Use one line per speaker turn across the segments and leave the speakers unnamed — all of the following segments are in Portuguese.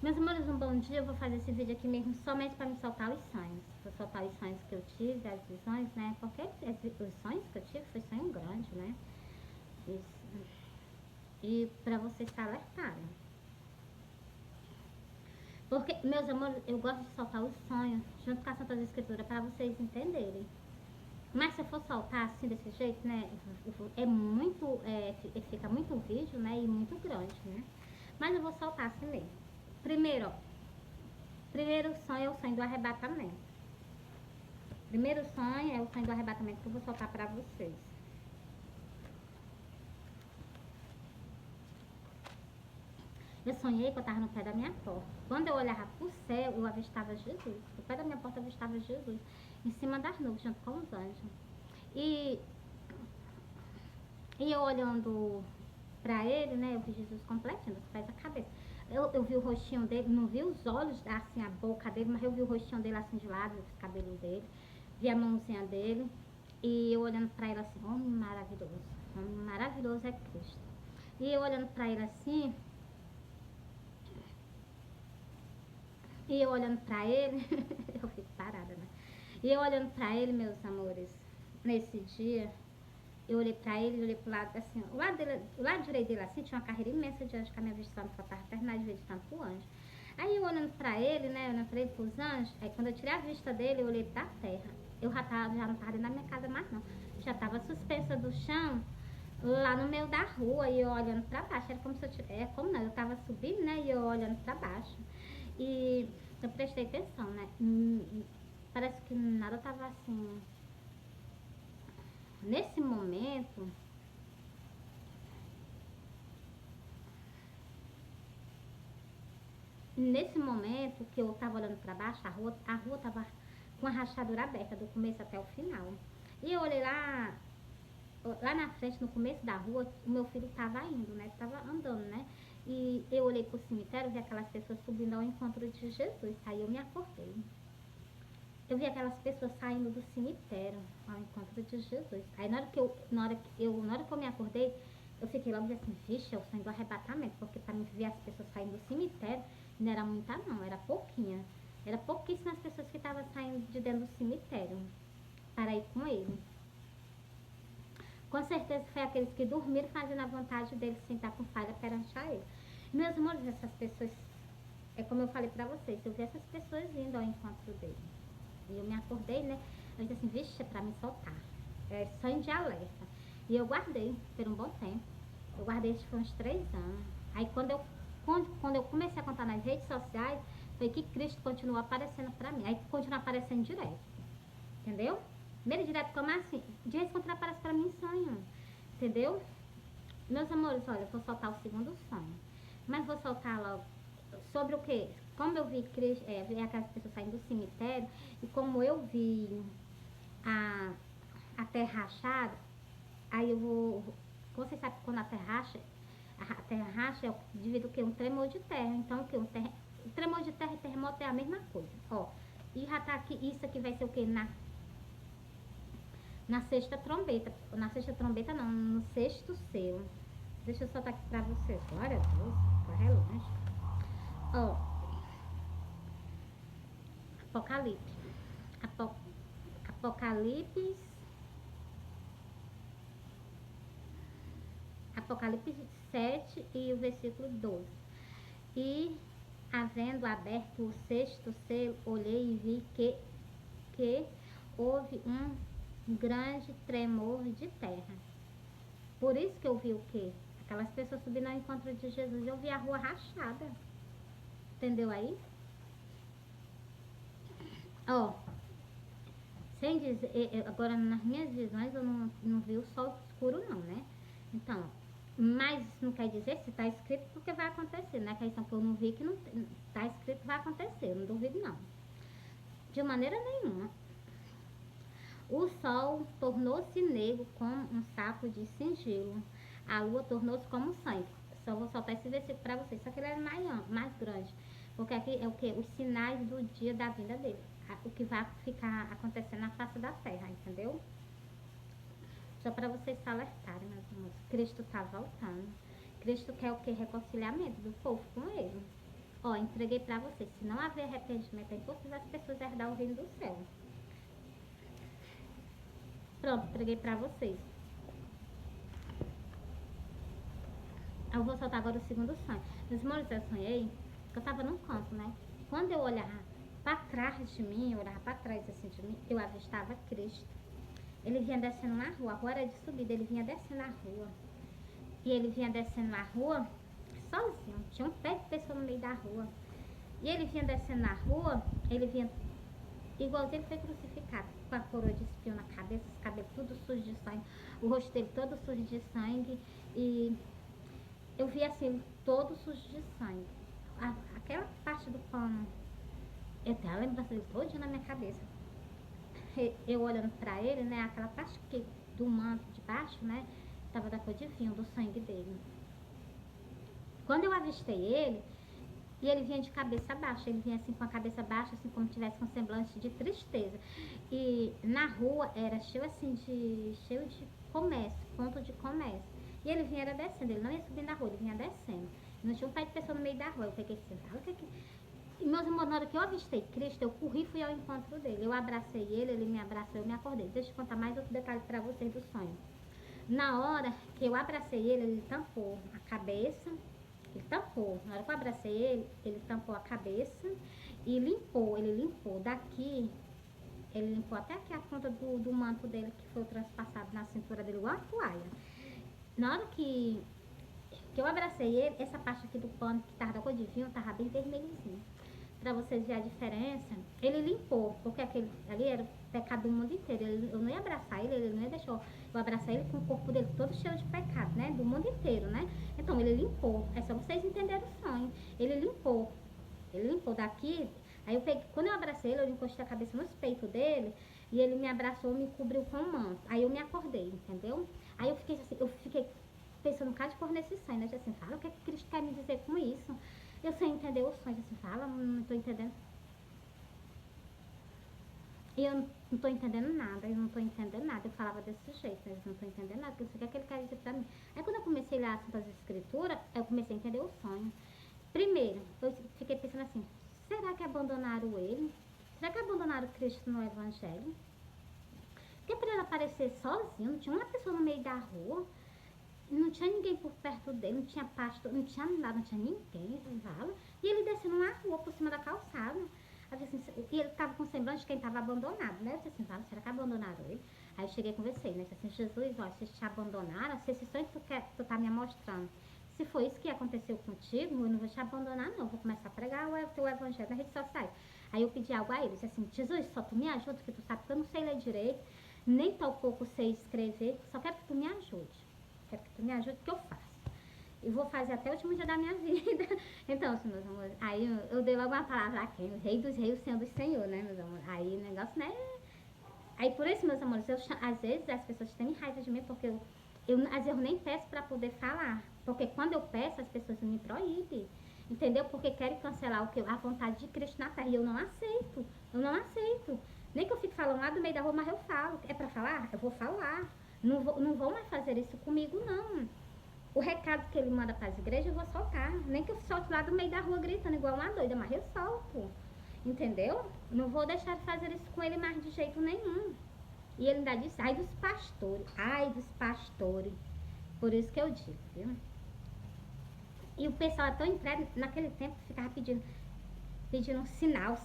Meus amores, um bom dia. Eu vou fazer esse vídeo aqui mesmo somente para me soltar os sonhos. Vou soltar os sonhos que eu tive, as visões, né? Porque os sonhos que eu tive foi sonho grande, né? Isso. E para vocês se alertarem. Porque, meus amores, eu gosto de soltar os sonhos junto com a Santa Escritura para vocês entenderem. Mas se eu for soltar assim, desse jeito, né? É muito, fica muito vídeo, né? E muito grande, né? Mas eu vou soltar assim mesmo. Primeiro, ó. Primeiro sonho é o sonho do arrebatamento. Primeiro sonho é o sonho do arrebatamento que eu vou soltar para vocês. Eu sonhei que eu estava no pé da minha porta. Quando eu olhava para o céu, eu avistava Jesus. No pé da minha porta eu avistava Jesus. Em cima das nuvens, junto com os anjos. E eu olhando para ele, né? Eu vi Jesus completinho, dos pés à cabeça. Eu vi o rostinho dele, não vi os olhos, assim, a boca dele, mas eu vi o rostinho dele assim de lado, os cabelos dele. Vi a mãozinha dele. E eu olhando para ele assim, homem maravilhoso é Cristo. E eu olhando para ele assim, e eu olhando para ele, eu fico parada, né? E eu olhando para ele, meus amores, nesse dia, eu olhei pra ele, olhei pro lado, assim, o lado direito dele, assim, tinha uma carreira imensa de anjo, que a minha vista não faltava terminar de ver de tanto anjo. Aí eu olhando pra ele, né, olhando pra ele, pros anjos, aí quando eu tirei a vista dele, eu olhei pra terra. Eu já não tava dentro da minha casa mais, não. Já tava suspensa do chão, lá no meio da rua, e eu olhando pra baixo. Era como se eu tivesse, como não, eu tava subindo, né, e eu olhando pra baixo. E eu prestei atenção, né, parece que nada tava assim. Nesse momento, que eu tava olhando para baixo, a rua tava com a rachadura aberta do começo até o final. E eu olhei lá na frente, no começo da rua, o meu filho tava indo, né? Tava andando, né? E eu olhei pro cemitério, vi aquelas pessoas subindo ao encontro de Jesus. Aí eu me acordei. Eu vi aquelas pessoas saindo do cemitério ao encontro de Jesus. Aí na hora que eu me acordei, eu fiquei logo assim, vixe, é o sonho do arrebatamento, porque para mim ver as pessoas saindo do cemitério, não era muita não, era pouquinha. Era pouquíssimas pessoas que estavam saindo de dentro do cemitério para ir com ele. Com certeza foi aqueles que dormiram fazendo a vontade dele sentar com falha perante a ele. Meus amores, essas pessoas, é como eu falei para vocês, eu vi essas pessoas indo ao encontro dele. E eu me acordei, né? Eu disse assim, vixe, é pra me soltar. É sonho de alerta. E eu guardei por um bom tempo. Eu guardei, acho que foi uns 3 anos. Aí quando eu comecei a contar nas redes sociais, foi que Cristo continuou aparecendo pra mim. Aí continua aparecendo direto. Entendeu? Primeiro direto como assim? De vez em quando aparece pra mim em sonho. Entendeu? Meus amores, olha, eu vou soltar o segundo sonho. Mas vou soltar logo sobre o quê? Como eu vi aquelas pessoas saindo do cemitério, e como eu vi a, a terra rachada, aí eu vou. Você sabe que quando a terra racha é devido ao que? Um tremor de terra. Então o que? O tremor de terra e terremoto é a mesma coisa. Ó, e já tá aqui, isso aqui vai ser o que? Na sexta trombeta. Na sexta trombeta não, no sexto selo. Deixa eu soltar aqui pra vocês. Glória a Deus, tá relógio. Ó, Apocalipse. Apocalipse. Apocalipse 7 e o versículo 12. E, havendo aberto o sexto selo, olhei e vi que houve um grande tremor de terra. Por isso que eu vi o quê? Aquelas pessoas subindo ao encontro de Jesus. Eu vi a rua rachada. Entendeu aí? Ó, sem dizer, agora nas minhas visões eu não vi o sol escuro não, né? Então, mas isso não quer dizer se está escrito porque vai acontecer, né? Que a questão que eu não vi que não está escrito vai acontecer, eu não duvido não. De maneira nenhuma. O sol tornou-se negro como um saco de singelo. A lua tornou-se como sangue. Só vou soltar esse versículo para vocês. Só que ele é mais grande. Porque aqui é o que? Os sinais do dia da vinda dele. O que vai ficar acontecendo na face da terra, entendeu? Só para vocês se alertarem, meus irmãos. Cristo está voltando. Cristo quer o que? Reconciliamento do povo com ele. Ó, entreguei pra vocês. Se não haver arrependimento, é impossível as pessoas herdar o reino do céu. Pronto, entreguei pra vocês. Eu vou soltar agora o segundo sonho. Meus irmãos, eu sonhei que eu tava num canto, né? Quando eu olhava pra trás de mim, eu olhava pra trás assim de mim, eu avistava Cristo. Ele vinha descendo na rua, a rua era de subida, ele vinha descendo na rua. E ele vinha descendo na rua sozinho, tinha um pé de pessoa no meio da rua. E ele vinha descendo na rua, ele vinha igualzinho ele foi crucificado, com a coroa de espinho na cabeça, os cabelos tudo sujos de sangue, o rosto dele todo sujo de sangue. E eu vi assim, todo sujo de sangue. Aquela parte do pano, eu tenho a lembrança dele todinha na minha cabeça. Eu olhando pra ele, né, aquela parte do manto de baixo, né, tava da cor de vinho, do sangue dele. Quando eu avistei ele, e ele vinha de cabeça baixa, ele vinha assim com a cabeça baixa, assim como tivesse com um semblante de tristeza. E na rua era cheio assim cheio de comércio, ponto de comércio. E ele vinha era descendo, ele não ia subindo a rua, ele vinha descendo. Não tinha um pé de pessoa no meio da rua. Eu peguei assim, o que é que... E meus irmãos, na hora que eu avistei Cristo, eu corri e fui ao encontro dele. Eu abracei ele me abraçou, eu me acordei. Deixa eu contar mais outro detalhe para vocês do sonho. Na hora que eu abracei ele tampou a cabeça. Ele tampou. Na hora que eu abracei ele tampou a cabeça e limpou. Ele limpou daqui, ele limpou até aqui a ponta do manto dele, que foi transpassado na cintura dele, igual uma toalha. Na hora que eu abracei ele, essa parte aqui do pano, que tava da cor de vinho, tava bem vermelhozinho. Pra vocês verem a diferença, ele limpou, porque aquele ali era o pecado do mundo inteiro. Eu não ia abraçar ele não ia deixar eu abraçar ele com o corpo dele todo cheio de pecado, né? Do mundo inteiro, né? Então ele limpou. É só vocês entenderem o sonho. Ele limpou daqui. Aí eu peguei, quando eu abracei ele, eu encostei a cabeça nos peitos dele e ele me abraçou, me cobriu com o manto. Aí eu me acordei, entendeu? Aí eu fiquei pensando um bocado de cor nesse sonho, né? Eu disse assim, fala o que é que Cristo quer me dizer com isso? Eu sem entender o sonho, assim, fala, não tô entendendo. E eu não tô entendendo nada, eu não tô entendendo nada. Eu falava desse jeito, mas eu não tô entendendo nada, porque eu sei o que ele quer dizer pra mim. Aí quando eu comecei a ler as escrituras, eu comecei a entender o sonho. Primeiro, eu fiquei pensando assim, será que abandonaram ele? Será que abandonaram Cristo no Evangelho? Porque para ele aparecer sozinho, não tinha uma pessoa no meio da rua, não tinha ninguém por perto dele, não tinha pastor, não tinha nada, não tinha ninguém, fala. E ele descendo na rua, por cima da calçada. Assim, e ele estava com semblante de quem estava abandonado, né? Eu disse assim, fala, será que abandonaram ele? Aí eu cheguei e conversei, né? Eu disse assim, Jesus, ó, se te abandonaram, se esse sonho que tu tá me mostrando, se foi isso que aconteceu contigo, eu não vou te abandonar, não. Eu vou começar a pregar o teu evangelho na rede social. Aí eu pedi algo a ele, disse assim, Jesus, só tu me ajuda, que tu sabe que eu não sei ler direito, nem tão pouco sei escrever, só quero que tu me ajude. Quero que tu me ajude, que eu faço. E vou fazer até o último dia da minha vida. Então, assim, meus amores, aí eu dei logo uma palavra aqui, o rei dos reis, o senhor dos senhores, né, meus amores? Aí o negócio, né? Aí por isso, meus amores, às vezes as pessoas têm raiva de mim, porque às vezes eu nem peço para poder falar. Porque quando eu peço, as pessoas me proíbem. Entendeu? Porque querem cancelar a vontade de Cristo na terra. E eu não aceito. Eu não aceito. Nem que eu fique falando lá do meio da rua, mas eu falo. É para falar? Eu vou falar. Não vou mais fazer isso comigo, não. O recado que ele manda para as igrejas, eu vou soltar. Nem que eu solte lá do meio da rua gritando igual uma doida, mas eu solto. Entendeu? Não vou deixar de fazer isso com ele mais de jeito nenhum. E ele ainda disse, ai dos pastores, ai dos pastores. Por isso que eu digo, viu? E o pessoal é tão incrédulo, naquele tempo ficava pedindo um sinal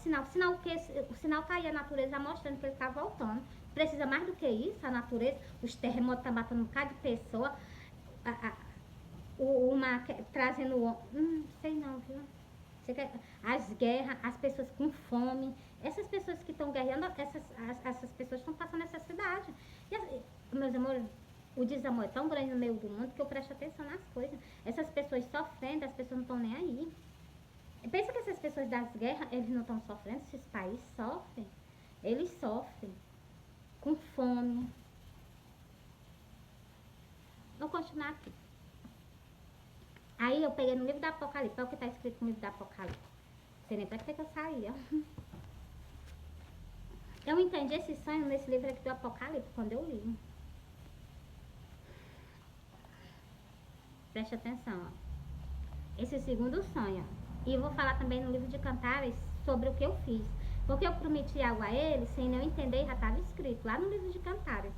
que o sinal tá aí, a natureza mostrando que ele tá voltando. Precisa mais do que isso, a natureza, os terremotos tá matando um bocado de pessoa, trazendo, sei não, viu? As guerras, as pessoas com fome, essas pessoas que estão guerreando, essas pessoas estão passando necessidade. E, meus amores, o desamor é tão grande no meio do mundo que eu presto atenção nas coisas. Essas pessoas sofrendo, as pessoas não estão nem aí. Pensa que essas pessoas das guerras, eles não estão sofrendo, esses países sofrem. Eles sofrem com fome. Vou continuar aqui. Aí eu peguei no livro do Apocalipse, olha o que está escrito no livro do Apocalipse. Não sei nem pra que eu saí, ó. Eu entendi esse sonho nesse livro aqui do Apocalipse, quando eu li. Preste atenção, ó. Esse segundo sonho, ó. E eu vou falar também no livro de Cantares sobre o que eu fiz. Porque eu prometi algo a ele, sem eu entender, já estava escrito lá no livro de Cantares.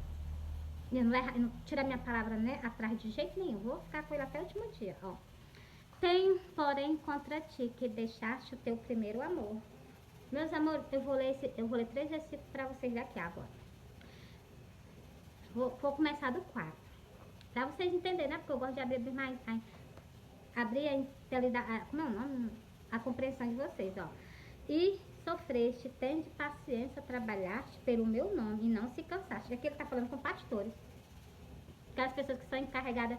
Eu não tira minha palavra, né, atrás de jeito nenhum. Vou ficar com ele até o último dia, ó. Tenho, porém, contra ti que deixaste o teu primeiro amor. Meus amores, eu vou ler 3 versículos para vocês daqui agora. Vou começar do 4. Para vocês entenderem, né? Porque eu gosto de abrir mais, abrir a intelidade, como é o nome? A compreensão de vocês, ó. E sofreste, tende paciência, trabalhaste pelo meu nome e não se cansaste. Aqui ele está falando com pastores. Aquelas pessoas que são encarregadas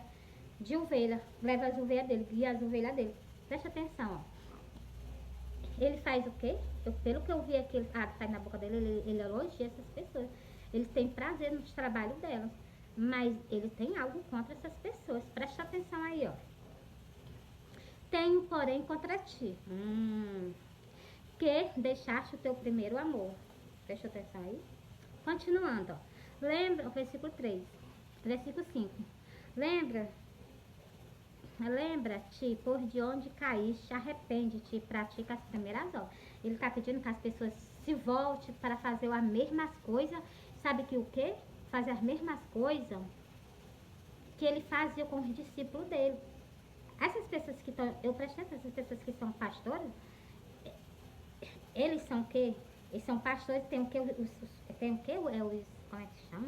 de ovelha, leva as ovelhas dele, guia as ovelhas dele. Preste atenção, ó. Ele faz o quê? Pelo que eu vi aqui, que sai na boca dele, ele elogia essas pessoas. Ele tem prazer no trabalho delas. Mas ele tem algo contra essas pessoas. Preste atenção aí, ó. Tenho, porém, contra ti. Que deixaste o teu primeiro amor. Preste atenção aí. Continuando, ó. Lembra, o versículo 3. Versículo 5. Lembra-te por de onde caíste, arrepende-te e pratica as primeiras obras. Ele está pedindo que as pessoas se voltem para fazer as mesmas coisas. Sabe que o quê? Fazer as mesmas coisas que ele fazia com os discípulos dele. Essas pessoas que estão, eu prestei atenção, essas pessoas que são pastores, eles são o quê? Eles são pastores, tem o quê? Tem o quê? Como é que chama?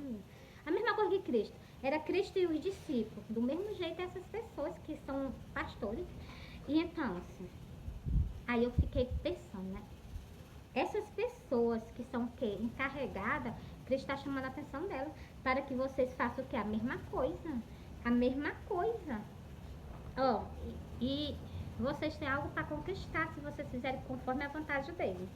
A mesma coisa que Cristo. Era Cristo e os discípulos. Do mesmo jeito, essas pessoas que são pastores. E então, assim, aí eu fiquei pensando, né? Essas pessoas que são o quê? Encarregadas, Cristo está chamando a atenção delas para que vocês façam o quê? A mesma coisa. A mesma coisa. Ó, e vocês têm algo para conquistar se vocês fizerem conforme a vontade dele.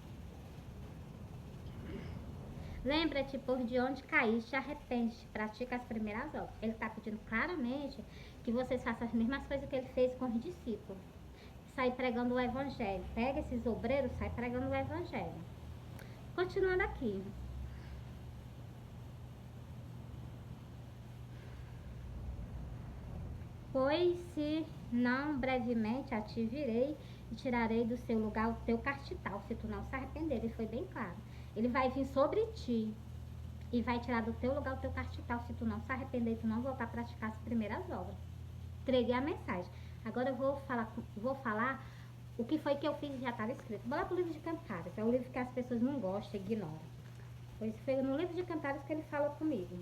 Lembra-te por de onde caíste, arrepende-te, pratica as primeiras obras. Ele está pedindo claramente que vocês façam as mesmas coisas que ele fez com os discípulos. Sai pregando o evangelho. Pega esses obreiros, sai pregando o evangelho. Continuando aqui. Pois se não brevemente a ti virei e tirarei do seu lugar o teu castital, se tu não se arrepender. Ele foi bem claro. Ele vai vir sobre ti e vai tirar do teu lugar o teu castital, se tu não se arrepender e tu não voltar a praticar as primeiras obras. Entreguei a mensagem. Agora eu vou falar o que foi que eu fiz e já estava escrito. Vou lá pro livro de Cantares. É o livro que as pessoas não gostam, ignoram. Pois foi no livro de Cantares que ele falou comigo.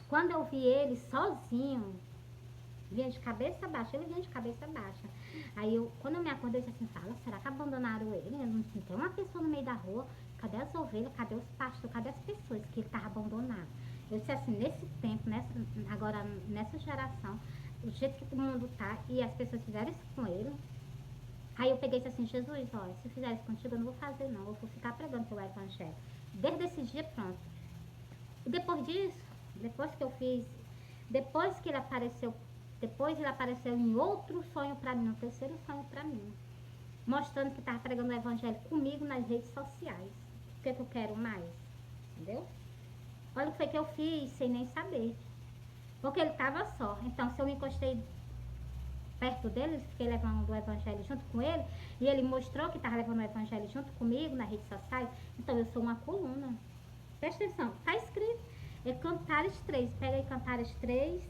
Quando eu vi ele sozinho, vinha de cabeça baixa, ele vinha de cabeça baixa. Aí quando eu me acordei, eu disse assim, fala, será que abandonaram ele? Não tem uma pessoa no meio da rua, cadê as ovelhas, cadê os pastores, cadê as pessoas que ele estava abandonado? Eu disse assim, nesse tempo, agora nessa geração, o jeito que o mundo tá, e as pessoas fizeram isso com ele. Aí eu peguei e disse assim, Jesus, olha, se fizer isso contigo, eu não vou fazer não, eu vou ficar pregando teu evangelho. Desde esse dia, pronto. E depois disso, depois que eu fiz, depois ele apareceu em outro sonho para mim, no terceiro sonho para mim, mostrando que estava pregando o evangelho comigo nas redes sociais. O que eu quero mais? Entendeu? Olha o que foi que eu fiz sem nem saber. Porque ele estava só. Então, se eu me encostei perto dele, fiquei levando o evangelho junto com ele, e ele mostrou que estava levando o evangelho junto comigo nas redes sociais, então eu sou uma coluna. Presta atenção, está escrito. É Cantares 3. Pega aí Cantares 3.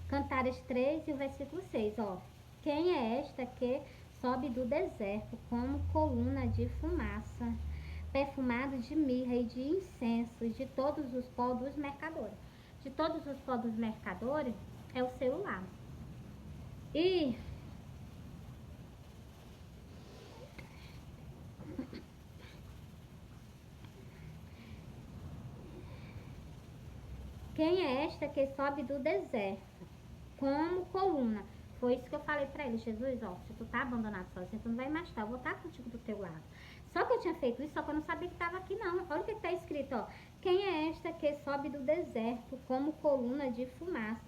Cantares 3 e o versículo 6, ó. Quem é esta que sobe do deserto como coluna de fumaça, perfumado de mirra e de incenso, de todos os pó dos mercadores? De todos os pó dos mercadores é o celular. E quem é esta que sobe do deserto como coluna? Foi isso que eu falei pra ele, Jesus, ó, se tu tá abandonado sozinho, tu não vai mais estar, eu vou estar contigo do teu lado. Só que eu tinha feito isso, só que eu não sabia que estava aqui não. Olha o que está escrito, ó. Quem é esta que sobe do deserto como coluna de fumaça,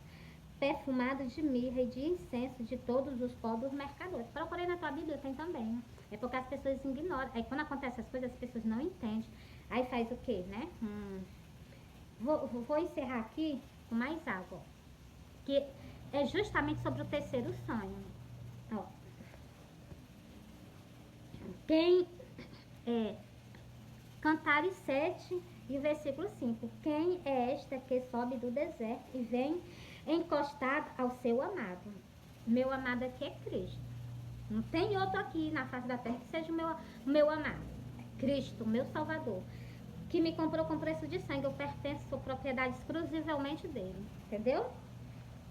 perfumado de mirra e de incenso de todos os pós dos mercadores. Procurei na tua Bíblia, tem também, né? É porque as pessoas ignoram. Aí quando acontece essas coisas, as pessoas não entendem. Aí faz o quê, né? Vou encerrar aqui com mais algo, ó, que é justamente sobre o terceiro sonho. Ó, quem é Cantares 7 e o versículo 5. Quem é esta que sobe do deserto e vem encostado ao seu amado? Meu amado aqui é Cristo. Não tem outro aqui na face da terra que seja o meu amado. É Cristo, meu Salvador, que me comprou com preço de sangue. Eu pertenço, sou propriedade exclusivamente dele. Entendeu?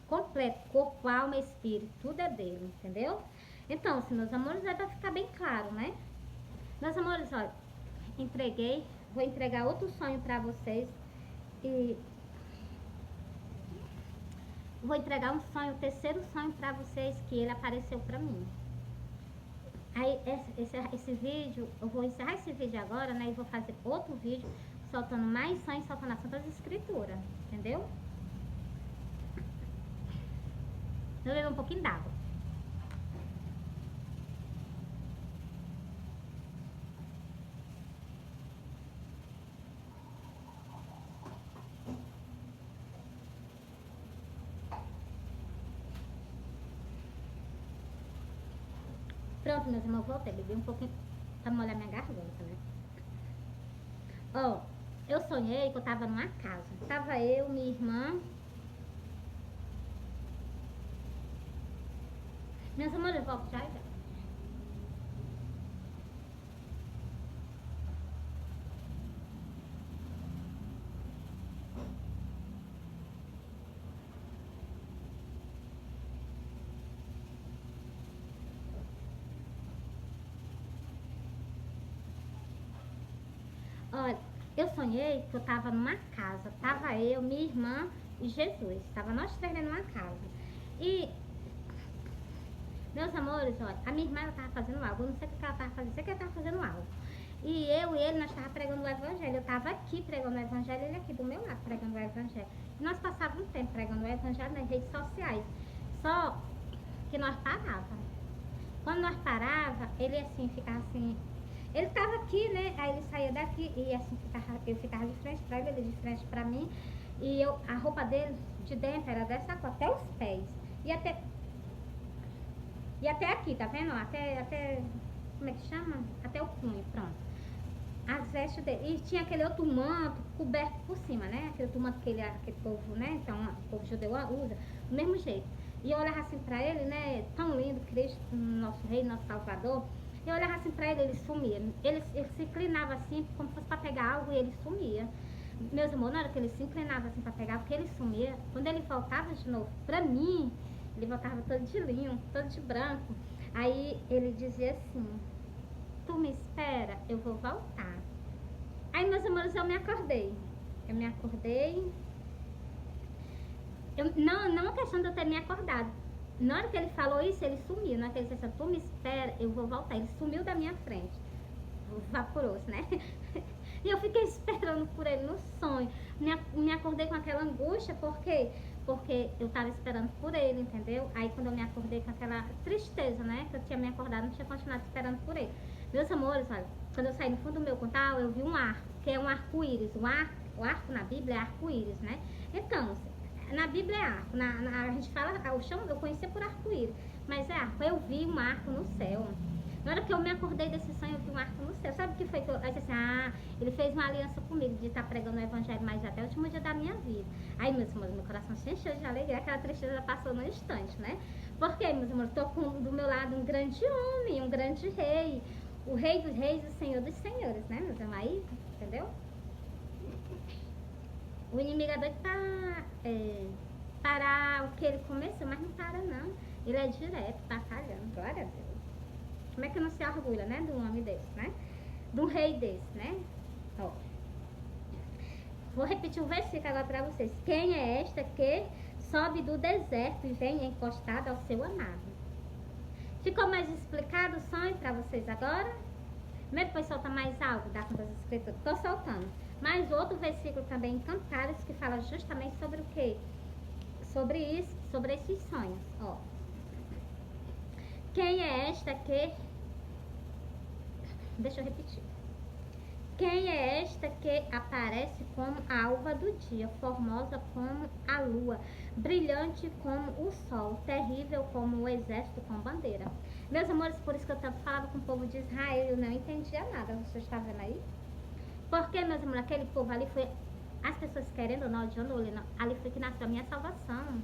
Completo, corpo, alma, espírito, tudo é dele. Entendeu? Então, se meus amores, vai ficar bem claro, né? Meus amores, olha, vou entregar outro sonho para vocês e vou entregar um sonho, o terceiro sonho para vocês que ele apareceu para mim. Aí esse vídeo, eu vou encerrar esse vídeo agora, né, e vou fazer outro vídeo soltando mais sonhos, soltando as Santas Escrituras, entendeu? Eu vou beber um pouquinho d'água. Pronto, meus irmãos, voltei, bebi um pouquinho pra molhar minha garganta, né? Ó, eu sonhei que eu tava numa casa. Tava eu, minha irmã. Meus amores, eu volto já. Olha, eu sonhei que eu tava numa casa. Tava eu, minha irmã e Jesus. Tava nós três numa casa. E, meus amores, olha, a minha irmã ela tava fazendo algo. Eu não sei o que ela tava fazendo, sei que ela tava fazendo algo. E eu e ele, nós tava pregando o evangelho. Eu tava aqui pregando o evangelho, ele aqui do meu lado pregando o evangelho. E nós passávamos um tempo pregando o evangelho nas redes sociais. Só que nós parávamos. Quando nós parava, ele assim, ficava assim. Ele ficava aqui, né? Aí ele saía daqui e assim, eu ficava de frente pra ele de frente pra mim. E a roupa dele de dentro era dessa cor, até os pés. E até aqui, tá vendo? Até, como é que chama? Até o punho, pronto. As vestes dele. E tinha aquele outro manto coberto por cima, né? Aquele outro manto que aquele povo, né? Então, o povo judeu usa, do mesmo jeito. E eu olhava assim pra ele, né? Tão lindo, Cristo, nosso rei, nosso salvador. Eu olhava assim pra ele sumia. Ele se inclinava assim, como se fosse pra pegar algo, e ele sumia. Meus irmãos, na hora que ele se inclinava assim pra pegar, porque ele sumia, quando ele voltava de novo pra mim, ele voltava todo de linho, todo de branco. Aí ele dizia assim: tu me espera, eu vou voltar. Aí, meus amores, eu me acordei. Não a questão de eu ter me acordado. Na hora que ele falou isso, ele sumiu. Na hora que ele disse assim: tu me espera, eu vou voltar. Ele sumiu da minha frente. Vaporou-se, né? E eu fiquei esperando por ele no sonho. Me acordei com aquela angústia, porque eu tava esperando por ele, entendeu? Aí quando eu me acordei com aquela tristeza, né? Que eu tinha me acordado, não tinha continuado esperando por ele. Meus amores, olha, quando eu saí no fundo do meu quintal, eu vi um arco, que é um arco-íris. O arco na Bíblia é arco-íris, né? Então, na Bíblia é arco. A gente fala, o chão eu conhecia por arco-íris, mas é arco. Eu vi um arco no céu. Na hora que eu me acordei desse sonho, eu vi um arco no céu. Sabe o que foi que eu disse assim? Ele fez uma aliança comigo de estar pregando o evangelho mais até o último dia da minha vida. Aí, meus irmãos, meu coração se encheu de alegria, aquela tristeza passou no instante, né? Porque, meus irmãos, estou do meu lado um grande homem, um grande rei. O rei dos reis e o senhor dos senhores, né, meus irmãos? Aí, entendeu? O inimigo é doido pra parar o que ele começou, mas não para não. Ele é direto, batalhando, glória a Deus. Como é que não se orgulha, né, de um homem desse, né? De um rei desse, né? Ó. Vou repetir o versículo agora pra vocês. Quem é esta que sobe do deserto e vem encostado ao seu amado? Ficou mais explicado o sonho pra vocês agora? Primeiro depois solta mais algo da Contas Escrituras. Tô soltando. Mais outro versículo também em Cantares que fala justamente sobre o quê? sobre isso, sobre esses sonhos, ó. Quem é esta que... Deixa eu repetir. Quem é esta que aparece como a alva do dia, formosa como a lua, brilhante como o sol, terrível como o exército com bandeira? Meus amores, por isso que eu tanto falava com o povo de Israel, eu não entendia nada, você está vendo aí? Porque, meus amores, aquele povo ali foi, as pessoas querendo ou não, odiando ou não, ali foi que nasceu a minha salvação.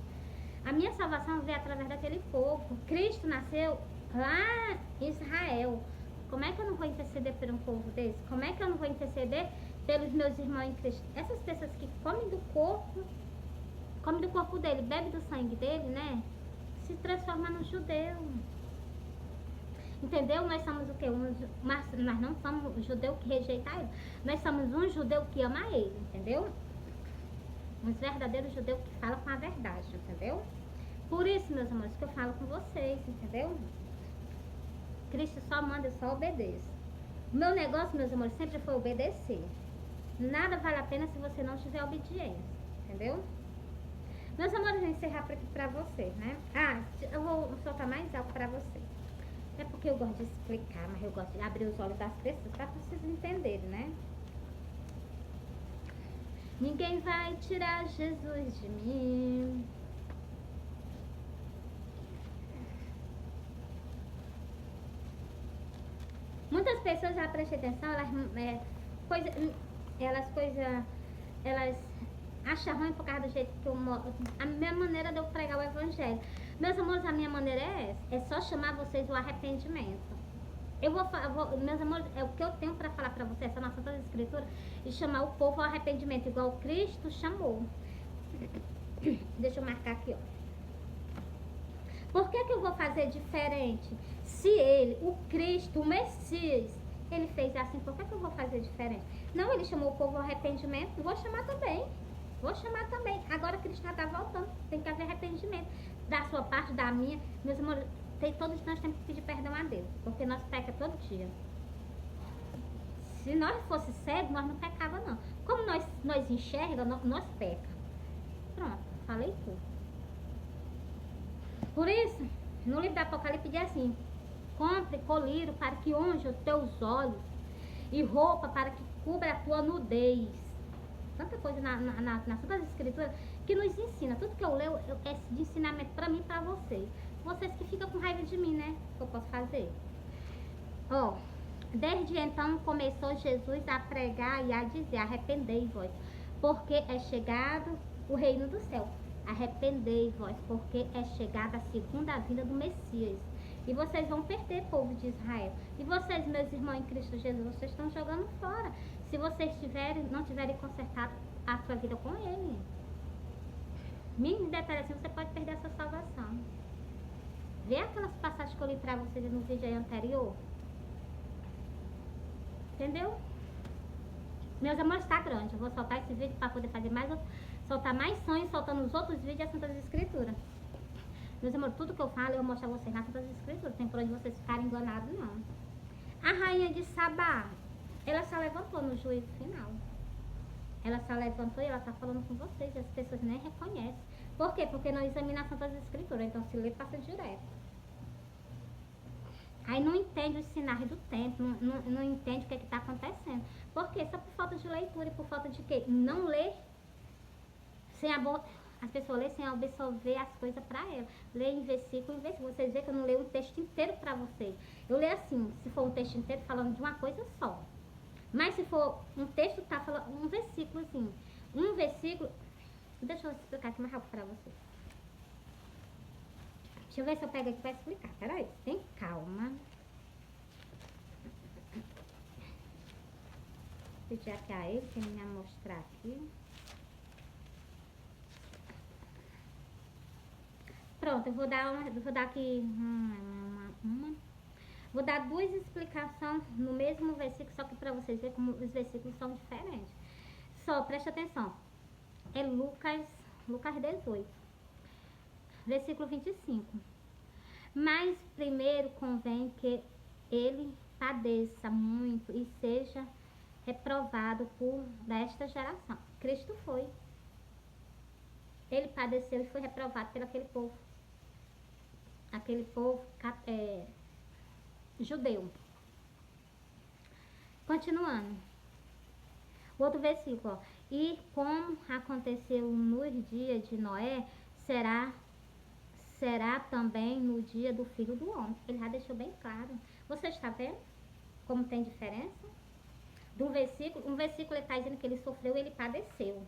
A minha salvação veio através daquele povo. Cristo nasceu lá em Israel. Como é que eu não vou interceder por um povo desse? Como é que eu não vou interceder pelos meus irmãos em Cristo? Essas pessoas que comem do corpo dele, bebem do sangue dele, né? Se transformam no judeu. Entendeu? Nós somos o quê? Mas nós não somos um judeu que rejeita ele. Nós somos um judeu que ama ele, entendeu? Uns verdadeiros judeus que falam com a verdade, entendeu? Por isso, meus amores, que eu falo com vocês, entendeu? Cristo só manda, eu só obedeço. O meu negócio, meus amores, sempre foi obedecer. Nada vale a pena se você não tiver obediência, entendeu? Meus amores, eu vou encerrar por aqui pra vocês, né? Eu vou soltar mais algo pra vocês. É porque eu gosto de explicar, mas eu gosto de abrir os olhos das pessoas pra vocês entenderem, né? Ninguém vai tirar Jesus de mim. Muitas pessoas, já prestem atenção, elas acham ruim por causa do jeito que eu moro. A minha maneira de eu pregar o evangelho. Meus amores, a minha maneira é essa. É só chamar vocês o arrependimento. Meus amores, é o que eu tenho para falar para vocês, essa nossa Santa Escritura, e chamar o povo ao arrependimento, igual Cristo chamou. Deixa eu marcar aqui, ó. Por que eu vou fazer diferente? Se ele, o Cristo, o Messias, ele fez assim, por que eu vou fazer diferente? Não, ele chamou o povo ao arrependimento, vou chamar também. Vou chamar também. Agora Cristo já está voltando, tem que haver arrependimento. Da sua parte, da minha. Meus amores, todos nós temos que pedir perdão a Deus, porque nós pecamos todo dia. Se nós fosse cegos, nós não pecava não. Como nós enxergamos, nós pecamos. Pronto, falei tudo. Por isso, no livro do Apocalipse diz assim: compre colírio para que unja os teus olhos e roupa para que cubra a tua nudez. Tanta coisa nas Santas Escrituras que nos ensina. Tudo que eu leio é de ensinamento para mim e para vocês. Vocês que ficam com raiva de mim, né? O que eu posso fazer? Ó, desde então começou Jesus a pregar e a dizer: arrependei-vos, porque é chegado o reino do céu. Arrependei-vos, porque é chegada a segunda vinda do Messias. E vocês vão perder, povo de Israel. E vocês, meus irmãos em Cristo Jesus, vocês estão jogando fora. Se vocês não tiverem consertado a sua vida com Ele. Mínimo detalhe assim, você pode perder a sua salvação. Vê aquelas passagens que eu li pra vocês no vídeo aí anterior. Entendeu? Meus amores, tá grande. Eu vou soltar esse vídeo para poder fazer mais outro. Soltar mais sonhos, soltando os outros vídeos das Santas Escrituras. Meus amores, tudo que eu falo, eu mostro a vocês nas Santas Escrituras. Tem por onde vocês ficarem enganados, não. A rainha de Sabá, ela se levantou no juízo final. Ela se levantou e ela tá falando com vocês. As pessoas nem reconhecem. Por quê? Porque não examina as Santas Escrituras. Então, se lê, passa direto. Aí não entende os sinais do tempo. Não entende o que está acontecendo. Por quê? Só por falta de leitura e por falta de quê? Não ler. As pessoas lêem sem absorver as coisas para ela. Lê em versículo em versículo. Vocês veem que eu não leio um texto inteiro para vocês. Eu leio assim, se for um texto inteiro falando de uma coisa só. Mas se for um texto, tá falando um versículo assim. Um versículo. Deixa eu explicar aqui mais rápido para vocês. Deixa eu ver se eu pego aqui para explicar. Peraí, tem calma. Vou pedir aqui a ele, que ele me mostrar aqui. Pronto, eu vou dar aqui vou dar duas explicações no mesmo versículo, só que para vocês verem como os versículos são diferentes. Só preste atenção. É Lucas 18, versículo 25. Mas primeiro convém que ele padeça muito e seja reprovado por desta geração. Cristo foi. ele padeceu e foi reprovado pelo aquele povo judeu. Continuando. Outro versículo, ó. E como aconteceu nos dias de Noé, será também no dia do Filho do Homem. Ele já deixou bem claro. Você está vendo como tem diferença? Um versículo ele está dizendo que ele sofreu e ele padeceu.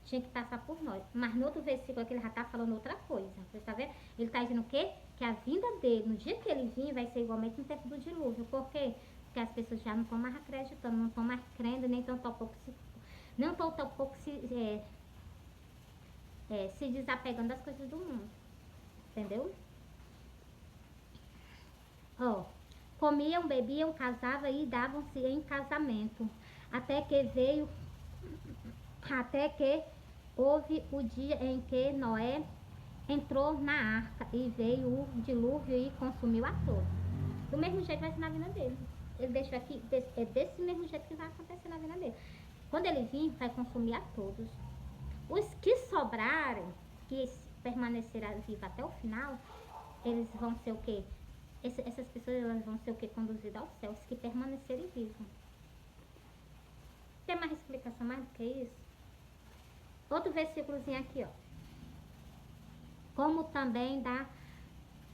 Tinha que passar por nós. Mas no outro versículo aqui ele já está falando outra coisa. Você está vendo? Ele está dizendo o quê? Que a vinda dele, no dia que ele vir, vai ser igualmente no tempo do dilúvio. Por quê? Porque as pessoas já não estão mais acreditando, não estão mais crendo, nem tão pouco se desapegando das coisas do mundo. Entendeu? Ó, comiam, bebiam, casavam e davam-se em casamento. Até que houve o dia em que Noé entrou na arca e veio o dilúvio e consumiu a todos. Do mesmo jeito vai ser na vida dele. Ele deixou aqui, é desse mesmo jeito que vai acontecer na vida dele. Quando ele vir, vai consumir a todos. Os que sobrarem, que permanecerão vivos até o final, eles vão ser o quê? Essas pessoas elas vão ser o quê? Conduzidas ao céu, os que permanecerem vivos. Tem mais explicação mais do que isso? Outro versículozinho aqui, ó. Como também da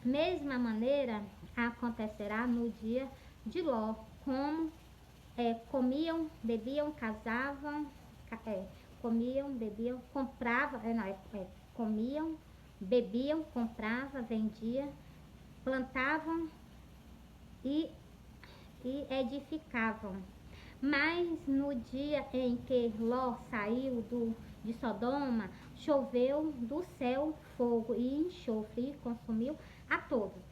mesma maneira acontecerá no dia de Ló, como comiam, bebiam, casavam, comiam, bebiam, compravam, comiam, bebiam, compravam, vendiam, plantavam e edificavam. Mas no dia em que Ló saiu de Sodoma, choveu do céu fogo e enxofre e consumiu a todos.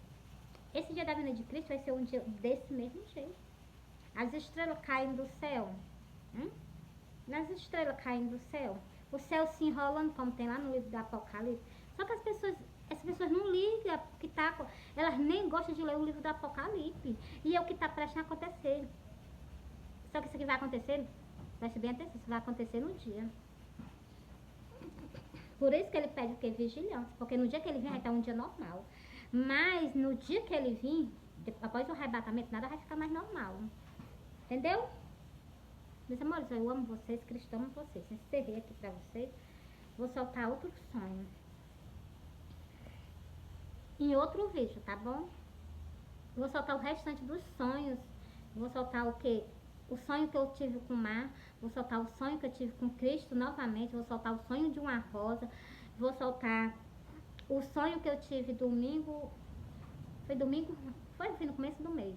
Esse dia da vinda de Cristo vai ser um dia desse mesmo jeito. As estrelas caem do céu. As estrelas caem do céu. O céu se enrolando, como tem lá no livro do Apocalipse. Só que essas pessoas não ligam, porque elas nem gostam de ler o livro do Apocalipse. E é o que está prestes a acontecer. Só que isso aqui vai acontecer, preste bem atenção, isso vai acontecer no dia. Por isso que ele pede o que? Vigilância. Porque no dia que ele vir vai estar um dia normal. Mas no dia que ele vir, após o arrebatamento, nada vai ficar mais normal. Entendeu? Meus amores, eu amo vocês, Cristo ama vocês. Encerrei aqui pra vocês. Vou soltar outro sonho. Em outro vídeo, tá bom? Vou soltar o restante dos sonhos. Vou soltar o quê? O sonho que eu tive com o mar, vou soltar o sonho que eu tive com Cristo novamente, vou soltar o sonho de uma rosa, vou soltar o sonho que eu tive domingo, foi no começo do mês.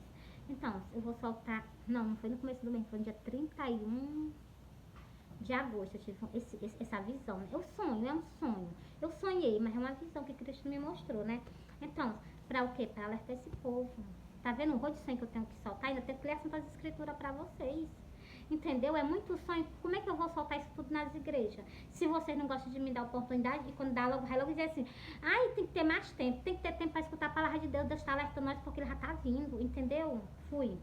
Então, eu vou soltar, não foi no começo do mês, foi no dia 31 de agosto, eu tive essa visão, né? É um sonho, eu sonhei, mas é uma visão que Cristo me mostrou, né? Então, para o quê? Para alertar esse povo. Tá vendo o rolo de sonho que eu tenho que soltar? Ainda tenho que ler a Santa Escritura pra vocês. Entendeu? É muito sonho. Como é que eu vou soltar isso tudo nas igrejas? Se vocês não gostam de me dar oportunidade, e quando dá logo, vai logo dizer assim, ai, tem que ter mais tempo, tem que ter tempo pra escutar a palavra de Deus, Deus tá alertando nós porque ele já tá vindo, entendeu? Fui.